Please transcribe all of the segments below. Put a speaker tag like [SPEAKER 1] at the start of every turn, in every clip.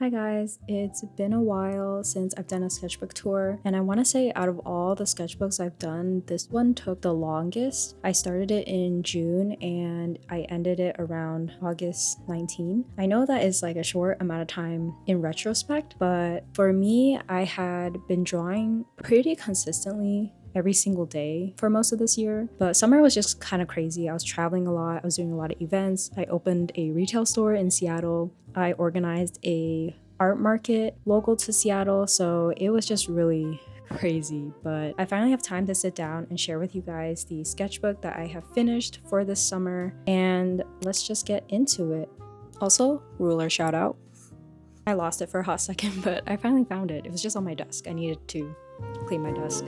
[SPEAKER 1] Hi guys, it's been a while since I've done a sketchbook tour, and I want to say out of all the sketchbooks I've done, this one took the longest. I started it in June and I ended it around August 19. I know that is like a short amount of time in retrospect, but for me, I had been drawing pretty consistently every single day for most of this year, but summer was just kind of crazy. I was traveling a lot, I was doing a lot of events. I opened a retail store in Seattle. I organized a art market local to Seattle, so it was just really crazy. But I finally have time to sit down and share with you guys the sketchbook that I have finished for this summer, and let's just get into it. Also, ruler shout out. I lost it for a hot second, but I finally found it. It was just on my desk. I needed to clean my desk.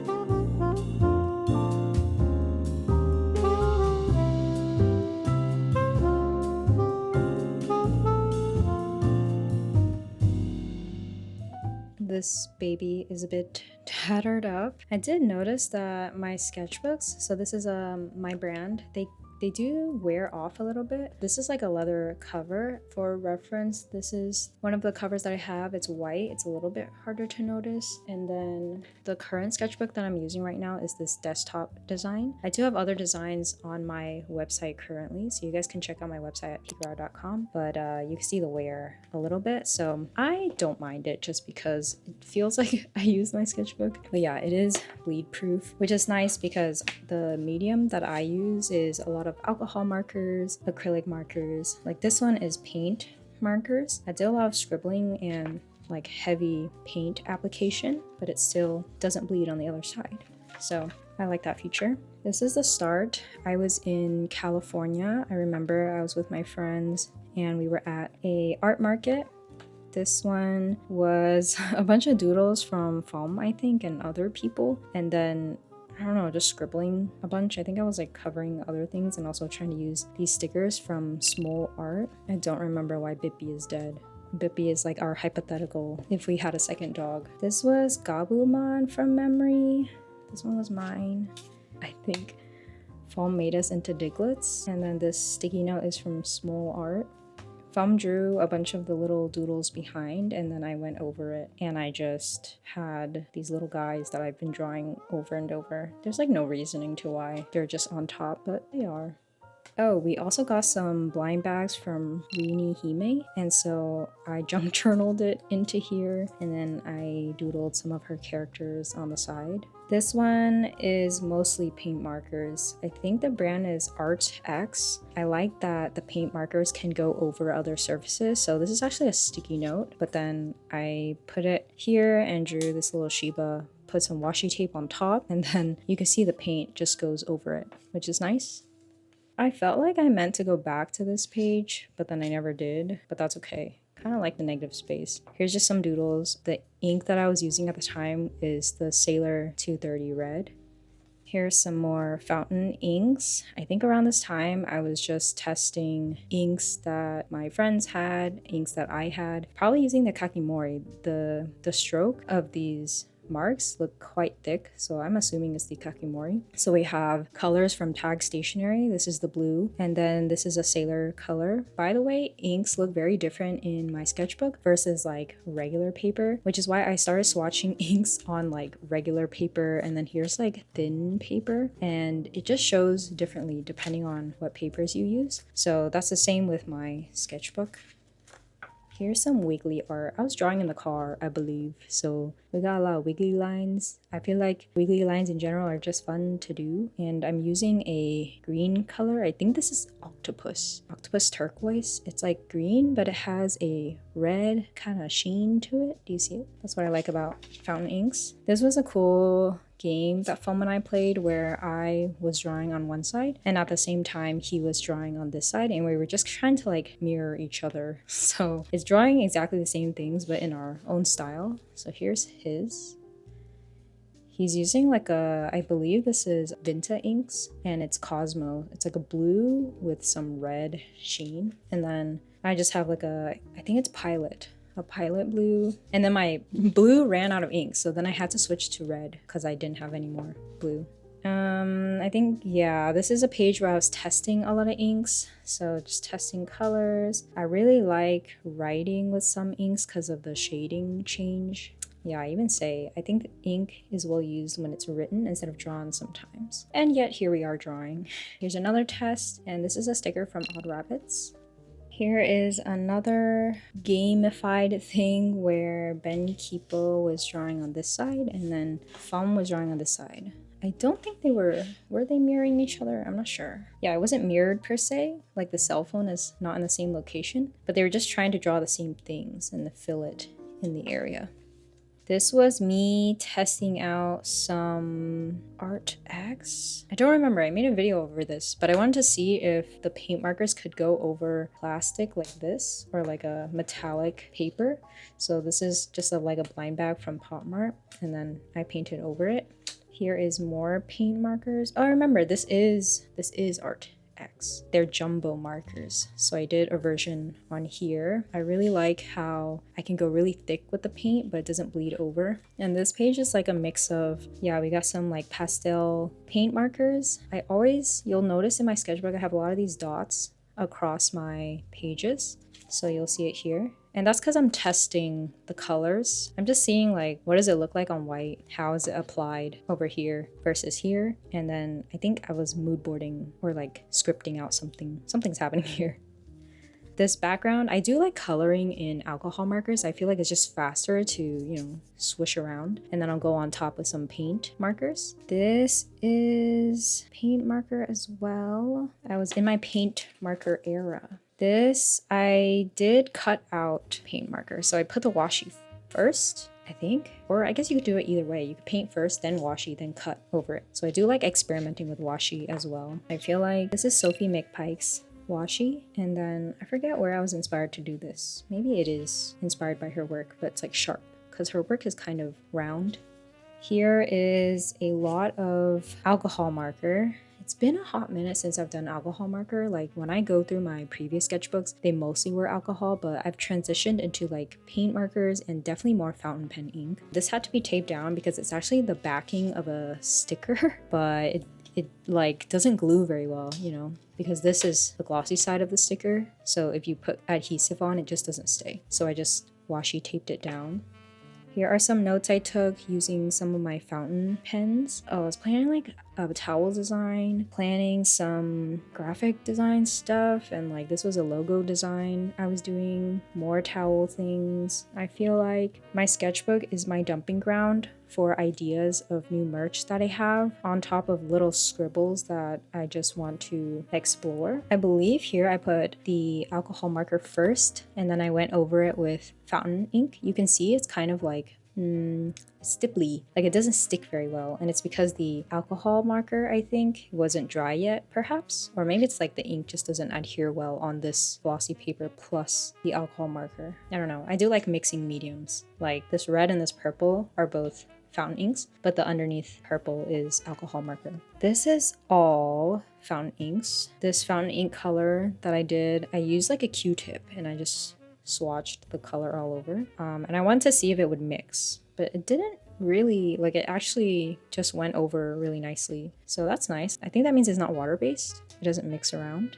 [SPEAKER 1] This baby is a bit tattered up. I did notice that my sketchbooks, so this is my brand, they do wear off a little bit. This is like a leather cover. For reference, this is one of the covers that I have. It's white. It's a little bit harder to notice. And then the current sketchbook that I'm using right now is this desktop design. I do have other designs on my website currently, so you guys can check out my website at pbr.com, but you can see the wear a little bit. So I don't mind it just because it feels like I use my sketchbook. But yeah, it is bleed proof, which is nice because the medium that I use is a lot of alcohol markers, acrylic markers. Like this one is paint markers. I did a lot of scribbling and like heavy paint application, but it still doesn't bleed on the other side. So I like that feature. This is the start. I was in California. I remember I was with my friends and we were at a art market. This one was a bunch of doodles from Foam, I think, and other people. And then I don't know, just scribbling a bunch. I think I was like covering other things and also trying to use these stickers from Shuttle Art. I don't remember why Bippy is dead. Bippy is like our hypothetical if we had a second dog. This was Gabumon from memory. This one was mine. I think Foam made us into Diglets. And then this sticky note is from Shuttle Art. Foam drew a bunch of the little doodles behind and then I went over it and I just had these little guys that I've been drawing over and over. There's like no reasoning to why they're just on top, but they are. Oh, we also got some blind bags from Rini Hime, and so I junk journaled it into here, and then I doodled some of her characters on the side. This one is mostly paint markers. I think the brand is Art X. I like that the paint markers can go over other surfaces, so this is actually a sticky note, but then I put it here and drew this little Shiba, put some washi tape on top, and then you can see the paint just goes over it, which is nice. I felt like I meant to go back to this page, but then I never did, but that's okay. Kind of like the negative space. Here's just some doodles. The ink that I was using at the time is the Sailor 230 red. Here's some more fountain inks. I think around this time I was just testing inks that my friends had, inks that I had, probably using the Kakimori. The stroke of these marks look quite thick, so I'm assuming it's the Kakimori. So we have colors from Tag Stationery. This is the blue, and then this is a Sailor color. By the way, inks look very different in my sketchbook versus like regular paper, which is why I started swatching inks on like regular paper, and then here's like thin paper, and it just shows differently depending on what papers you use. So that's the same with my sketchbook. Here's some wiggly art. I was drawing in the car, I believe, so we got a lot of wiggly lines. I feel like wiggly lines in general are just fun to do, and I'm using a green color. I think this is octopus turquoise. It's like green, but it has a red kind of sheen to it. Do you see it? That's what I like about fountain inks. This was a cool game that Foam and I played where I was drawing on one side and at the same time he was drawing on this side, and we were just trying to like mirror each other. So it's drawing exactly the same things but in our own style. So here's his. He's using like I believe this is Vinta inks and it's Cosmo. It's like a blue with some red sheen, and then I just have like I think it's a pilot blue, and then my blue ran out of ink, so then I had to switch to red because I didn't have any more blue. I think, yeah, this is a page where I was testing a lot of inks. So just testing colors. I really like writing with some inks because of the shading change. Yeah, I even say, I think the ink is well used when it's written instead of drawn sometimes. And yet here we are drawing. Here's another test, and this is a sticker from Odd Rabbits. Here is another gamified thing where Ben Kipo was drawing on this side and then Fum was drawing on this side. I don't think they were they mirroring each other? I'm not sure. Yeah, it wasn't mirrored per se, like the cell phone is not in the same location, but they were just trying to draw the same things and fill it in the area. This was me testing out some Art X. I don't remember, I made a video over this, but I wanted to see if the paint markers could go over plastic like this or like a metallic paper. So this is just like a blind bag from Pop Mart, and then I painted over it. Here is more paint markers. Oh, remember, this is Art X. They're jumbo markers. So I did a version on here. I really like how I can go really thick with the paint, but it doesn't bleed over. And this page is like a mix of, yeah, we got some like pastel paint markers. You'll notice in my sketchbook, I have a lot of these dots across my pages. So you'll see it here. And that's because I'm testing the colors. I'm just seeing like, what does it look like on white? How is it applied over here versus here? And then I think I was mood boarding or like scripting out something. Something's happening here. This background, I do like coloring in alcohol markers. I feel like it's just faster to, you know, swish around. And then I'll go on top with some paint markers. This is paint marker as well. I was in my paint marker era. This, I did cut out paint marker. So I put the washi first, I think. Or I guess you could do it either way. You could paint first, then washi, then cut over it. So I do like experimenting with washi as well. I feel like this is Sophie McPike's washi, and then I forget where I was inspired to do this. Maybe it is inspired by her work, but it's like sharp because her work is kind of round. Here is a lot of alcohol marker. It's been a hot minute since I've done alcohol marker. Like when I go through my previous sketchbooks, they mostly were alcohol, but I've transitioned into like paint markers and definitely more fountain pen ink. This had to be taped down because it's actually the backing of a sticker, but it like doesn't glue very well, you know, because this is the glossy side of the sticker. So if you put adhesive on, it just doesn't stay. So I just washi taped it down. Here are some notes I took using some of my fountain pens. Oh, I was planning like a towel design, planning some graphic design stuff, and like this was a logo design. I was doing more towel things. I feel like my sketchbook is my dumping ground for ideas of new merch that I have, on top of little scribbles that I just want to explore. I believe here I put the alcohol marker first, and then I went over it with fountain ink. You can see it's kind of like stipply, like it doesn't stick very well, and it's because the alcohol marker, I think, wasn't dry yet, perhaps, or maybe it's like the ink just doesn't adhere well on this glossy paper plus the alcohol marker. I don't know. I do like mixing mediums. Like this red and this purple are both fountain inks, but the underneath purple is alcohol marker. This is all fountain inks. This fountain ink color that I did, I used like a Q-tip and I just swatched the color all over. And I wanted to see if it would mix, but it didn't really, like it actually just went over really nicely. So that's nice. I think that means it's not water-based. It doesn't mix around.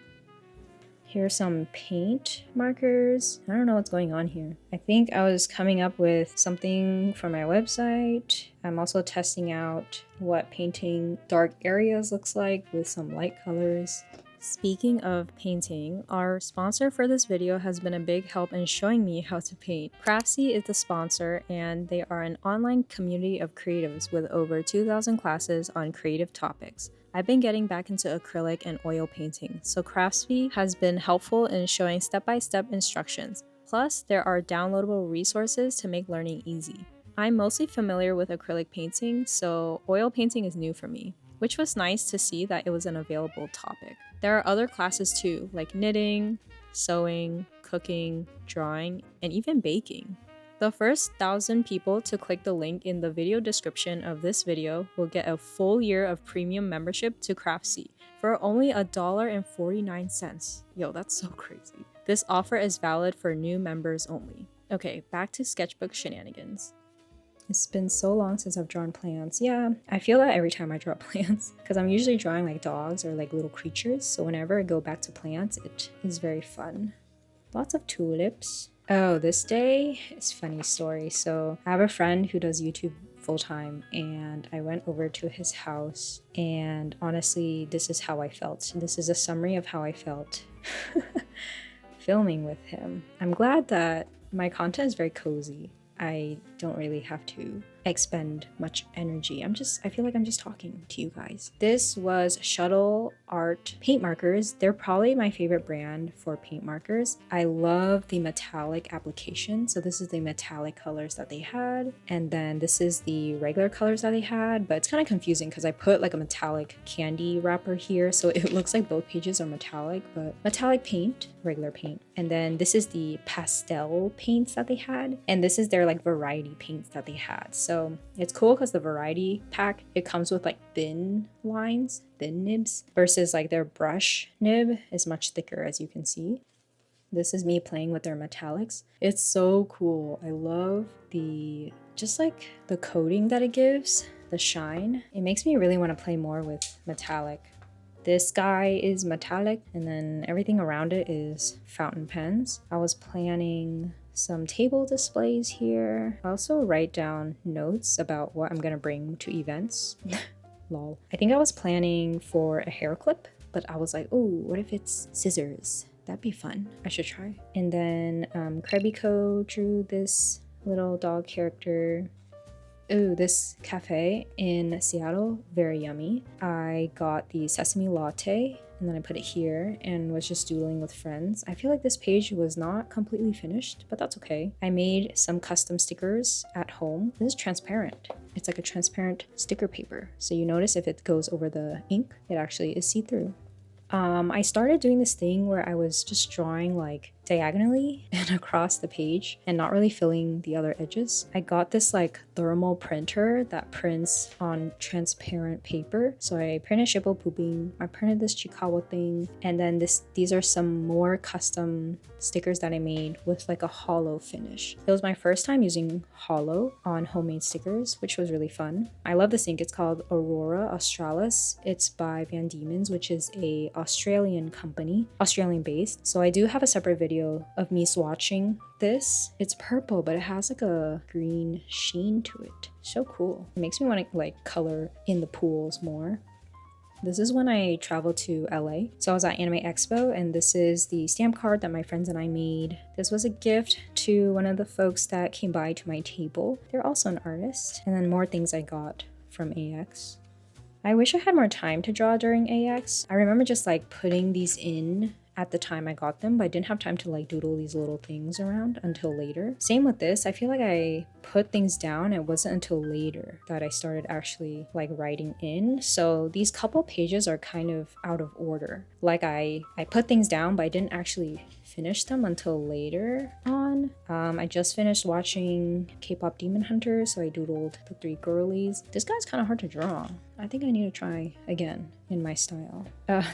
[SPEAKER 1] Here's some paint markers. I don't know what's going on here. I think I was coming up with something for my website. I'm also testing out what painting dark areas looks like with some light colors. Speaking of painting, our sponsor for this video has been a big help in showing me how to paint. Craftsy is the sponsor, and they are an online community of creatives with over 2,000 classes on creative topics. I've been getting back into acrylic and oil painting, so Craftsy has been helpful in showing step-by-step instructions. Plus, there are downloadable resources to make learning easy. I'm mostly familiar with acrylic painting, so oil painting is new for me, which was nice to see that it was an available topic. There are other classes too, like knitting, sewing, cooking, drawing, and even baking. The first 1,000 people to click the link in the video description of this video will get a full year of premium membership to Craftsy for only $1.49. Yo, that's so crazy. This offer is valid for new members only. Okay, back to sketchbook shenanigans. It's been so long since I've drawn plants. Yeah, I feel that every time I draw plants because I'm usually drawing like dogs or like little creatures. So whenever I go back to plants, it is very fun. Lots of tulips. Oh, this day is funny story. So I have a friend who does YouTube full-time and I went over to his house and honestly, this is how I felt. This is a summary of how I felt filming with him. I'm glad that my content is very cozy. I don't really have to expend much energy. I feel like I'm just talking to you guys. This was Shuttle Art paint markers. They're probably my favorite brand for paint markers. I love the metallic application. So this is the metallic colors that they had. And then this is the regular colors that they had, but it's kind of confusing because I put like a metallic candy wrapper here. So it looks like both pages are metallic, but metallic paint, regular paint. And then this is the pastel paints that they had. And this is their like variety paints that they had. So it's cool because the variety pack, it comes with like thin lines, thin nibs, versus like their brush nib is much thicker, as you can see. This is me playing with their metallics. It's so cool. I love just like the coating that it gives, the shine. It makes me really want to play more with metallic. This guy is metallic and then everything around it is fountain pens. I was planning some table displays here. I also write down notes about what I'm gonna bring to events. Lol. I think I was planning for a hair clip, but I was like, oh, what if it's scissors? That'd be fun. I should try. And then Krebiko drew this little dog character. Ooh, this cafe in Seattle, very yummy. I got the sesame latte and then I put it here and was just doodling with friends. I feel like this page was not completely finished, but that's okay. I made some custom stickers at home. This is transparent. It's like a transparent sticker paper. So you notice if it goes over the ink, it actually is see-through. I started doing this thing where I was just drawing like diagonally and across the page and not really filling the other edges. I got this like thermal printer that prints on transparent paper. So I printed Shippo Pooping, I printed this Chikawa thing, and then these are some more custom stickers that I made with like a hollow finish. It was my first time using hollow on homemade stickers, which was really fun. I love this ink. It's called Aurora Australis. It's by Van Diemen's, which is a Australian company, Australian based. So I do have a separate video of me swatching this. It's purple, but it has like a green sheen to it. So cool. It makes me want to like color in the pools more. This is when I traveled to LA. So I was at Anime Expo and this is the stamp card that my friends and I made. This was a gift to one of the folks that came by to my table. They're also an artist. And then more things I got from AX. I wish I had more time to draw during AX. I remember just like putting these in at the time I got them, but I didn't have time to like doodle these little things around until later. Same with this. I feel like I put things down. It wasn't until later that I started actually like writing in. So these couple pages are kind of out of order. Like I put things down, but I didn't actually finish them until later on. I just finished watching K-pop Demon Hunter, so I doodled the 3 girlies. This guy's kind of hard to draw. I think I need to try again in my style.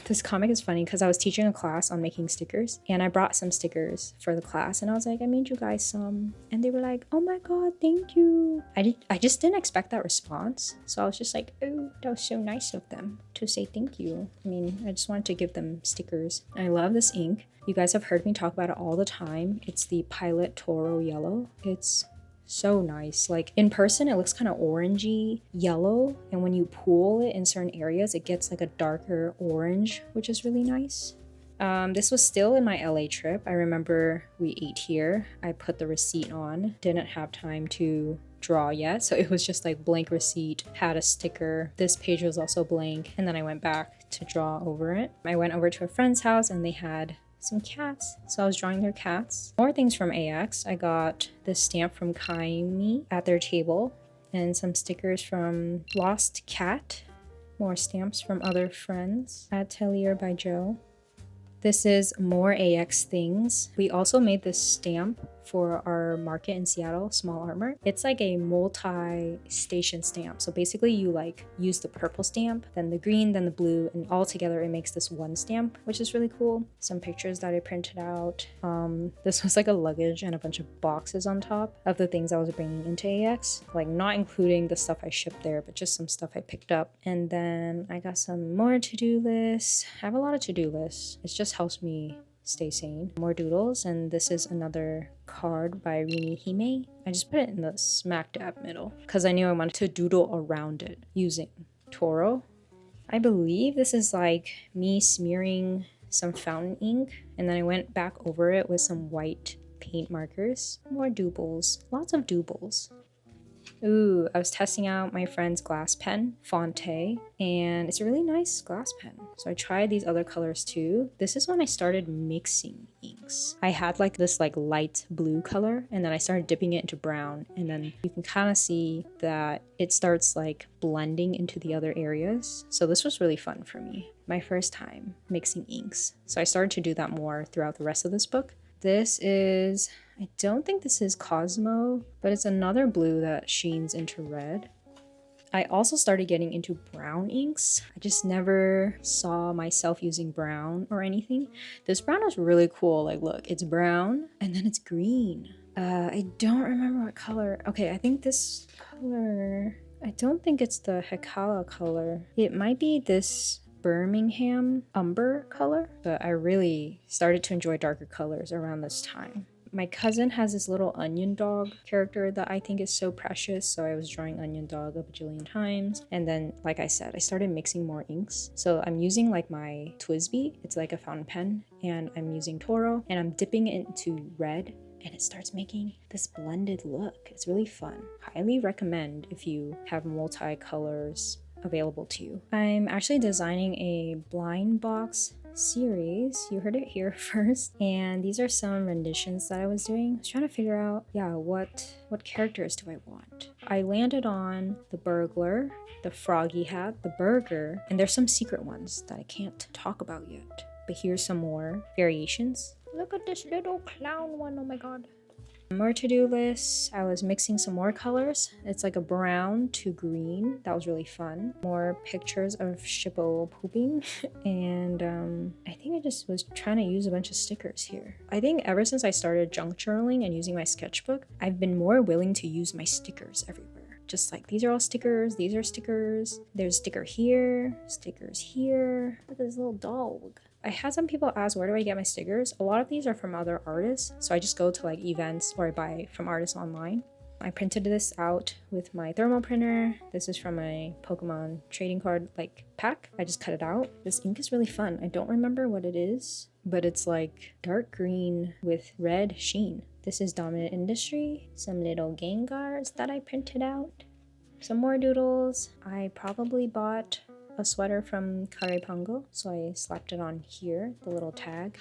[SPEAKER 1] This comic is funny because I was teaching a class on making stickers and I brought some stickers for the class and I was like, I made you guys some, and they were like, oh my god, thank you. I just didn't expect that response, so I was just like, oh, that was so nice of them to say thank you. I mean, I just wanted to give them stickers. I love this ink. You guys have heard me talk about it all the time. It's the Pilot Toro Yellow. It's so nice. Like in person, it looks kind of orangey yellow, and when you pool it in certain areas, it gets like a darker orange, which is really nice. This was still in my LA trip. I remember we ate here. I put the receipt on. Didn't have time to draw yet, so it was just like blank receipt, had a sticker. This page was also blank, and then I went back to draw over it. I went over to a friend's house and they had some cats, so I was drawing their cats. More things from AX. I got this stamp from Kaimi at their table and some stickers from Lost Cat. More stamps from other friends. Atelier by Joe. This is more AX things. We also made this stamp for our market in Seattle, Small Art Mart. It's like a multi-station stamp. So basically you like use the purple stamp, then the green, then the blue, and all together it makes this one stamp, which is really cool. Some pictures that I printed out. This was like a luggage and a bunch of boxes on top of the things I was bringing into AX, like not including the stuff I shipped there, but just some stuff I picked up. And then I got some more to-do lists. I have a lot of to-do lists. It just helps me stay sane. More doodles, and this is another card by Rini Hime. I just put it in the smack dab middle because I knew I wanted to doodle around it using Toro. I believe this is like me smearing some fountain ink, and then I went back over it with some white paint markers. More doodles, lots of doodles. Ooh, I was testing out my friend's glass pen, Fonte, and it's a really nice glass pen. So I tried these other colors too. This is when I started mixing inks. I had like this like light blue color, and then I started dipping it into brown, and then you can kind of see that it starts like blending into the other areas. So this was really fun for me. My first time mixing inks. So I started to do that more throughout the rest of this book. This is, I don't think this is Cosmo, but it's another blue that sheens into red. I also started getting into brown inks. I just never saw myself using brown or anything. This brown is really cool. Like, look, it's brown and then it's green. I don't remember what color. Okay, I think this color, I don't think it's the Hekala color. It might be this Birmingham umber color, but I really started to enjoy darker colors around this time. My cousin has this little onion dog character that I think is so precious, so I was drawing onion dog a bajillion times. And then, like I said, I started mixing more inks. So I'm using like my Twisby, it's like a fountain pen, and I'm using Toro, and I'm dipping it into red, and it starts making this blended look. It's really fun. Highly recommend if you have multi-colors available to you. I'm actually designing a blind box series. You heard it here first. And these are some renditions that I was doing. I was trying to figure out, yeah, what characters do I want? I landed on the burglar, the froggy hat, the burger, and there's some secret ones that I can't talk about yet. But here's some more variations. Look at this little clown one, oh my god. More to-do lists. I was mixing some more colors. It's like a brown to green. That was really fun. More pictures of Shippo pooping. And I think I just was trying to use a bunch of stickers here. I think ever since I started junk journaling and using my sketchbook, I've been more willing to use my stickers everywhere. Just like, these are all stickers, these are stickers. There's a sticker here, stickers here. Look at this little dog. I had some people ask, where do I get my stickers? A lot of these are from other artists, so I just go to like events or I buy from artists online. I printed this out with my thermal printer. This is from my Pokemon trading card like pack. I just cut it out. This ink is really fun. I don't remember what it is, but it's like dark green with red sheen. This is Dominant Industry. Some little Gengars that I printed out. Some more doodles. I probably bought a sweater from Karepango, so I slapped it on here, the little tag.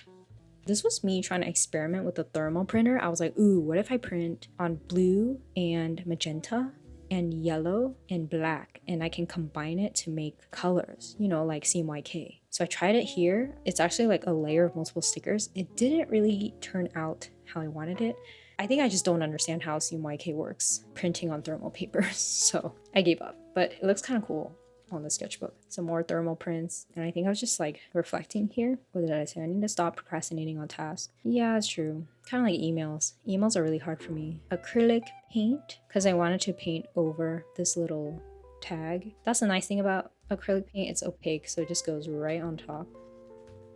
[SPEAKER 1] This was me trying to experiment with the thermal printer. I was like, ooh, what if I print on blue and magenta and yellow and black, and I can combine it to make colors, you know, like CMYK. So I tried it here. It's actually like a layer of multiple stickers. It didn't really turn out how I wanted it. I think I just don't understand how CMYK works, printing on thermal papers, so I gave up, but it looks kind of cool on the sketchbook. Some more thermal prints, and I think I was just like reflecting here. What did I say? I need to stop procrastinating on tasks. Yeah, it's true. Kind of like emails. Emails are really hard for me. Acrylic paint, because I wanted to paint over this little tag. That's the nice thing about acrylic paint. It's opaque, so it just goes right on top.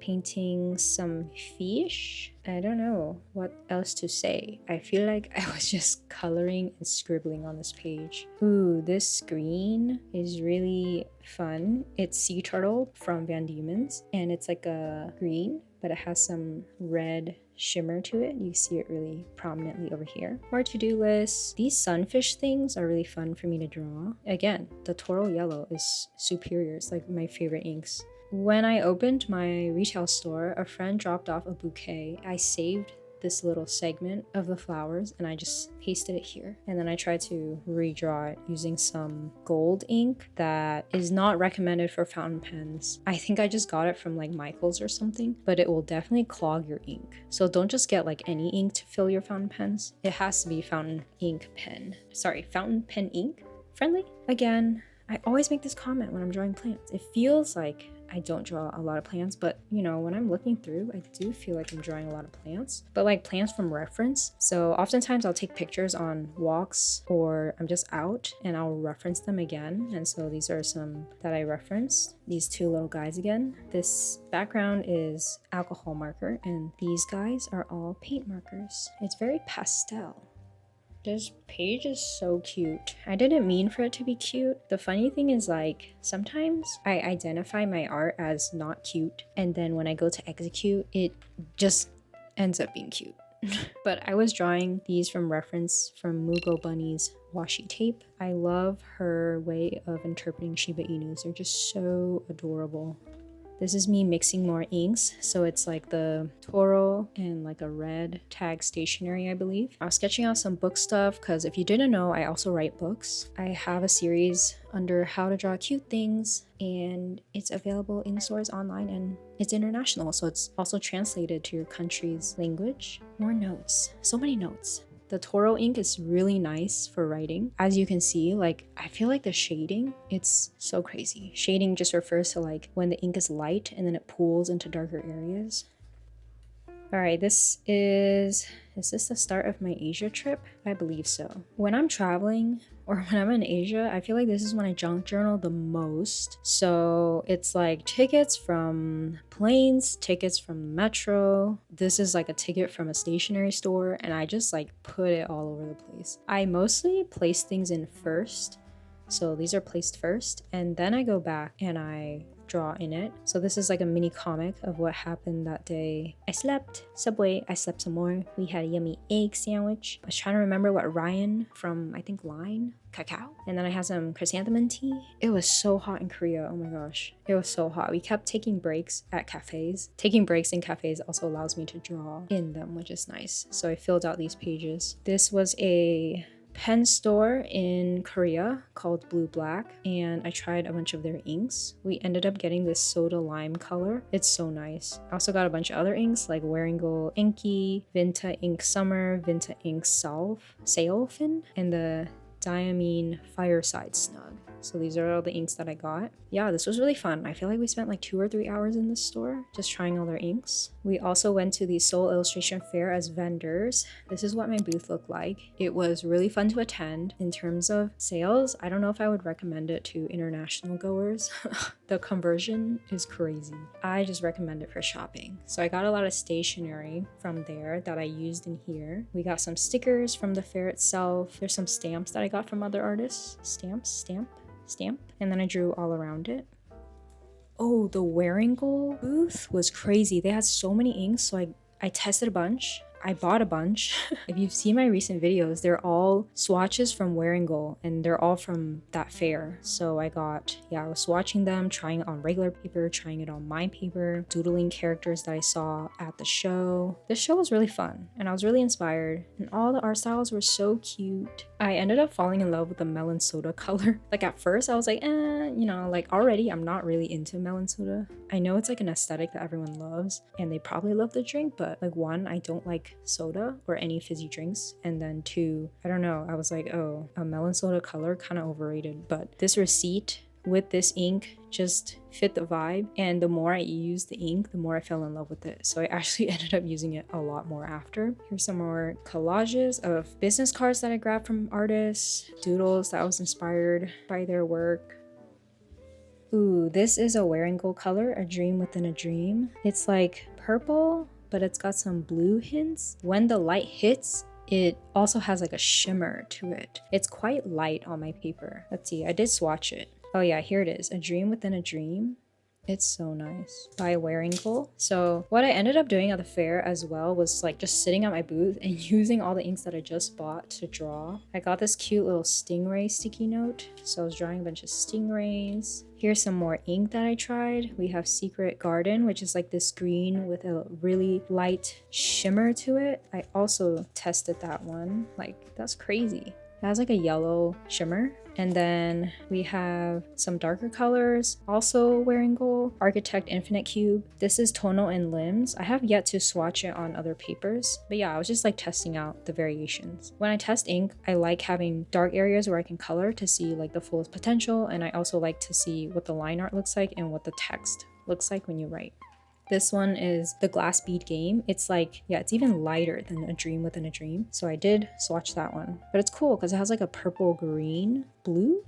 [SPEAKER 1] Painting some fish. I don't know what else to say. I feel like I was just coloring and scribbling on this page. Ooh, this green is really fun. It's Sea Turtle from Van Diemen's, and it's like a green, but it has some red shimmer to it. You see it really prominently over here. More to-do lists. These sunfish things are really fun for me to draw. Again, the Toro Yellow is superior. It's like my favorite inks. When I opened my retail store, a friend dropped off a bouquet. I saved this little segment of the flowers and I just pasted it here. And then I tried to redraw it using some gold ink that is not recommended for fountain pens. I think I just got it from like Michael's or something, but it will definitely clog your ink. So don't just get like any ink to fill your fountain pens. It has to be fountain pen ink friendly. Again, I always make this comment when I'm drawing plants. It feels like I don't draw a lot of plants, but you know, when I'm looking through, I do feel like I'm drawing a lot of plants, but like plants from reference. So oftentimes I'll take pictures on walks or I'm just out and I'll reference them again. And so these are some that I referenced. These two little guys again. This background is alcohol marker and these guys are all paint markers. It's very pastel. This page is so cute. I didn't mean for it to be cute. The funny thing is like sometimes I identify my art as not cute and then when I go to execute it just ends up being cute. But I was drawing these from reference from Mugo Bunny's washi tape. I love her way of interpreting Shiba Inus. They're just so adorable. This is me mixing more inks, so it's like the Toro and like a red tag stationery, I believe. I was sketching out some book stuff because if you didn't know, I also write books. I have a series under how to draw cute things and it's available in stores online and it's international, so it's also translated to your country's language. More notes, so many notes. The Toro ink is really nice for writing. As you can see, like I feel like the shading, it's so crazy. Shading just refers to like when the ink is light and then it pools into darker areas. All right, is this the start of my Asia trip? I believe so. When I'm traveling or when I'm in Asia, I feel like this is when I junk journal the most. So it's like tickets from planes, tickets from metro. This is like a ticket from a stationery store and I just like put it all over the place. I mostly place things in first. So these are placed first and then I go back and I draw in it. So this is like a mini comic of what happened that day. I slept, Subway, I slept some more. We had a yummy egg sandwich. I was trying to remember what Ryan from, I think, Line, cacao. And then I had some chrysanthemum tea. It was so hot in Korea, oh my gosh. It was so hot. We kept taking breaks at cafes. Taking breaks in cafes also allows me to draw in them, which is nice. So I filled out these pages. This was a pen store in Korea called Blue Black and I tried a bunch of their inks. We ended up getting this soda lime color. It's so nice. I also got a bunch of other inks like Waringal Inky, Vinta Ink Summer, Vinta Ink Sailfin, and the Diamine Fireside Snug. So these are all the inks that I got. Yeah, this was really fun. I feel like we spent like 2 or 3 hours in this store just trying all their inks. We also went to the Seoul Illustration Fair as vendors. This is what my booth looked like. It was really fun to attend. In terms of sales, I don't know if I would recommend it to international goers. The conversion is crazy. I just recommend it for shopping. So I got a lot of stationery from there that I used in here. We got some stickers from the fair itself. There's some stamps that I got from other artists. Stamp, and then I drew all around it. Oh, the Waringal booth was crazy. They had so many inks, so I tested a bunch. I bought a bunch. If you've seen my recent videos, they're all swatches from Waringal and they're all from that fair. So I was swatching them, trying it on regular paper, trying it on my paper, doodling characters that I saw at the show. This show was really fun and I was really inspired and all the art styles were so cute. I ended up falling in love with the melon soda color. Like at first I was like, like already I'm not really into melon soda. I know it's like an aesthetic that everyone loves and they probably love the drink, but like one, I don't like soda or any fizzy drinks, and then two, I don't know, I was like, oh, a melon soda color, kind of overrated. But this receipt with this ink just fit the vibe, and the more I used the ink, the more I fell in love with it. So I actually ended up using it a lot more after. Here's some more collages of business cards that I grabbed from artists, doodles that I was inspired by their work. Ooh, this is a Waringal color, A Dream Within a Dream. It's like purple, but it's got some blue hints. When the light hits, it also has like a shimmer to it. It's quite light on my paper. Let's see, I did swatch it. Oh yeah, here it is, A Dream Within a Dream. It's so nice. By Wearingle. So what I ended up doing at the fair as well was like just sitting at my booth and using all the inks that I just bought to draw. I got this cute little stingray sticky note. So I was drawing a bunch of stingrays. Here's some more ink that I tried. We have Secret Garden, which is like this green with a really light shimmer to it. I also tested that one. Like, that's crazy. It has like a yellow shimmer. And then we have some darker colors, also wearing gold. Architect Infinite Cube. This is Tonal and Limbs. I have yet to swatch it on other papers. But yeah, I was just like testing out the variations. When I test ink, I like having dark areas where I can color to see like the fullest potential. And I also like to see what the line art looks like and what the text looks like when you write. This one is the Glass Bead Game. It's like, yeah, it's even lighter than A Dream Within a Dream. So I did swatch that one. But it's cool because it has like a purple green blue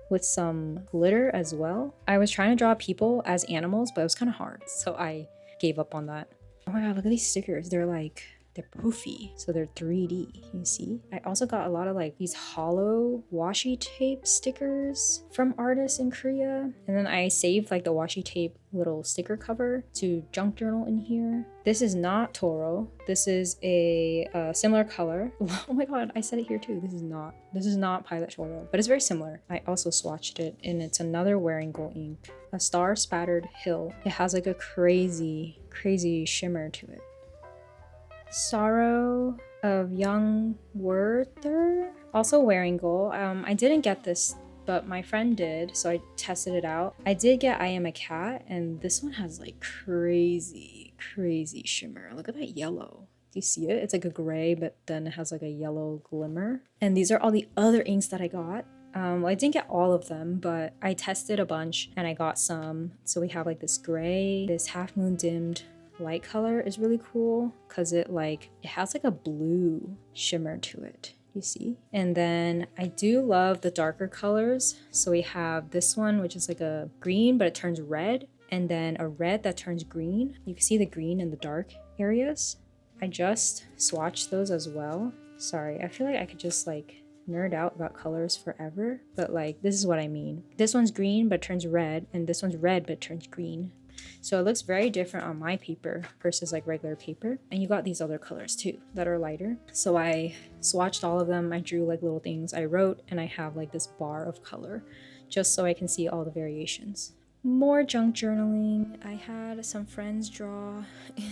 [SPEAKER 1] with some glitter as well. I was trying to draw people as animals, but it was kind of hard. So I gave up on that. Oh my god, look at these stickers. They're poofy, so they're 3D, you see? I also got a lot of like these hollow washi tape stickers from artists in Korea. And then I saved like the washi tape little sticker cover to junk journal in here. This is not Toro. This is a similar color. Oh my god, I said it here too. This is not Pilot Toro, but it's very similar. I also swatched it and it's another Wearingle ink. A Star Spattered Hill. It has like a crazy shimmer to it. Sorrow of Young Werther, also Wearingle. I didn't get this, but my friend did, so I tested it out. I did get I Am a Cat, and this one has like crazy shimmer. Look at that yellow. Do you see it? It's like a gray, but then it has like a yellow glimmer. And these are all the other inks that I got. Well, I didn't get all of them, but I tested a bunch and I got some. So we have like this gray, this half moon dimmed light color is really cool because it has like a blue shimmer to it, you see? And then I do love the darker colors. So we have this one, which is like a green, but it turns red, and then a red that turns green. You can see the green in the dark areas. I just swatched those as well. Sorry, I feel like I could just like nerd out about colors forever, but like this is what I mean. This one's green but turns red, and this one's red but turns green. So it looks very different on my paper versus like regular paper. And you got these other colors too that are lighter. So I swatched all of them. I drew like little things I wrote, and I have like this bar of color just so I can see all the variations. More junk journaling. I had some friends draw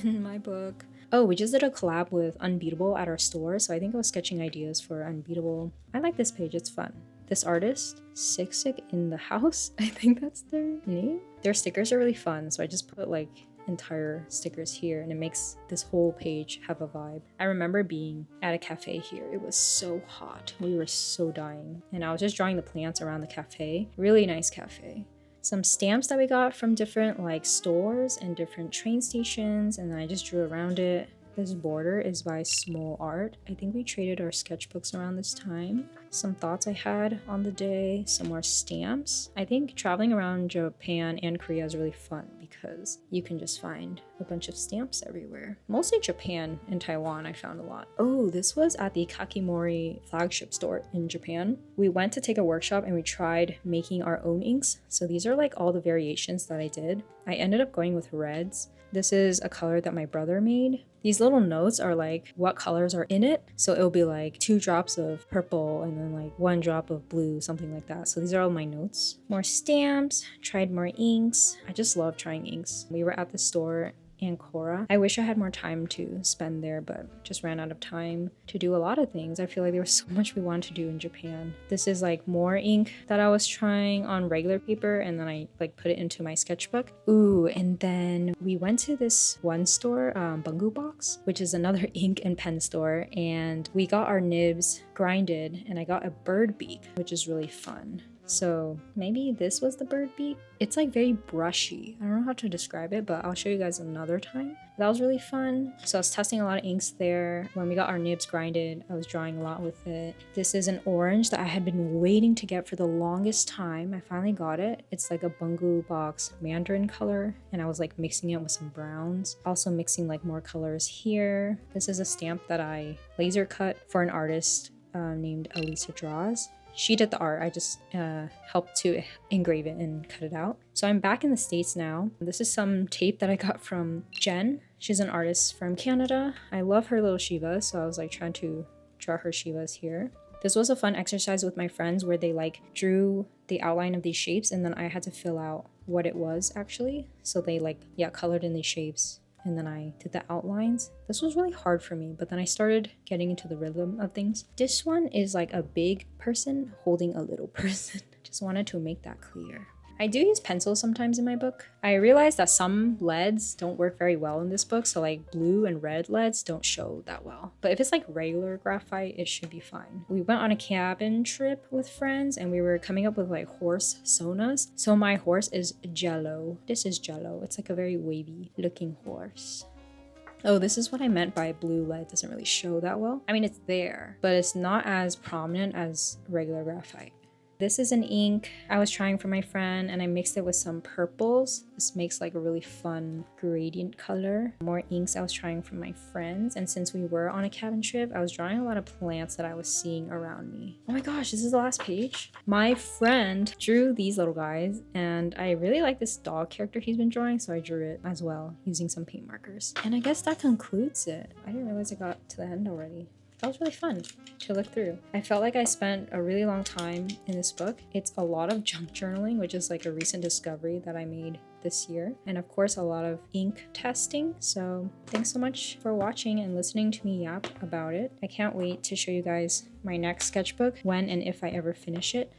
[SPEAKER 1] in my book. Oh, we just did a collab with Unbeatable at our store, so I think I was sketching ideas for Unbeatable. I like this page, it's fun. This artist, Sick in the House, I think that's their name. Their stickers are really fun, so I just put like entire stickers here, and it makes this whole page have a vibe. I remember being at a cafe here. It was so hot. We were so dying. And I was just drawing the plants around the cafe. Really nice cafe. Some stamps that we got from different like stores and different train stations, and then I just drew around it. This border is by Shuttle Art. I think we traded our sketchbooks around this time. Some thoughts I had on the day, some more stamps. I think traveling around Japan and Korea is really fun because you can just find a bunch of stamps everywhere. Mostly Japan and Taiwan I found a lot. Oh, this was at the Kakimori flagship store in Japan. We went to take a workshop and we tried making our own inks. So these are like all the variations that I did. I ended up going with reds. This is a color that my brother made. These little notes are like what colors are in it. So it'll be like 2 drops of purple and then like 1 drop of blue, something like that. So these are all my notes. More stamps, tried more inks. I just love trying inks. We were at the store Ancora. I wish I had more time to spend there, but just ran out of time to do a lot of things. I feel like there was so much we wanted to do in Japan. This is like more ink that I was trying on regular paper, and then I like put it into my sketchbook. Ooh, and then we went to this one store, Bungu Box, which is another ink and pen store, and we got our nibs grinded, and I got a bird beak, which is really fun. So maybe this was the bird beak. It's like very brushy. I don't know how to describe it, but I'll show you guys another time. That was really fun. So I was testing a lot of inks there. When we got our nibs grinded, I was drawing a lot with it. This is an orange that I had been waiting to get for the longest time. I finally got it. It's like a Bungu Box mandarin color, and I was like mixing it with some browns. Also mixing like more colors here. This is a stamp that I laser cut for an artist named Elisa Draws. She did the art. I just helped to engrave it and cut it out. So I'm back in the States now. This is some tape that I got from Jen. She's an artist from Canada. I love her little Shiva, so I was like trying to draw her Shivas here. This was a fun exercise with my friends where they like drew the outline of these shapes and then I had to fill out what it was actually. So they like, yeah, colored in these shapes and then I did the outlines. This was really hard for me, but then I started getting into the rhythm of things. This one is like a big person holding a little person. Just wanted to make that clear. I do use pencils sometimes in my book. I realized that some leads don't work very well in this book, so like blue and red leads don't show that well. But if it's like regular graphite, it should be fine. We went on a cabin trip with friends and we were coming up with like horse sonas. So my horse is Jello. This is Jello. It's like a very wavy looking horse. Oh, this is what I meant by blue lead doesn't really show that well. I mean, it's there, but it's not as prominent as regular graphite. This is an ink I was trying for my friend and I mixed it with some purples. This makes like a really fun gradient color. More inks I was trying for my friends, and since we were on a cabin trip, I was drawing a lot of plants that I was seeing around me. Oh my gosh, this is the last page. My friend drew these little guys and I really like this dog character he's been drawing, so I drew it as well using some paint markers. And I guess that concludes it. I didn't realize I got to the end already. That was really fun to look through. I felt like I spent a really long time in this book. It's a lot of junk journaling, which is like a recent discovery that I made this year. And of course, a lot of ink testing. So thanks so much for watching and listening to me yap about it. I can't wait to show you guys my next sketchbook when and if I ever finish it.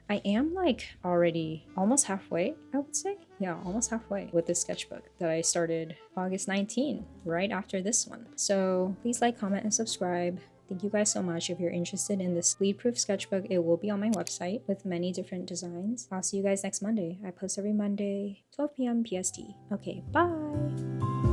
[SPEAKER 1] I am like already almost halfway, I would say. Yeah, almost halfway with this sketchbook that I started August 19, right after this one. So please like, comment, and subscribe. Thank you guys so much. If you're interested in this bleed-proof sketchbook, it will be on my website with many different designs. I'll see you guys next Monday. I post every Monday, 12 p.m. PST. Okay, bye!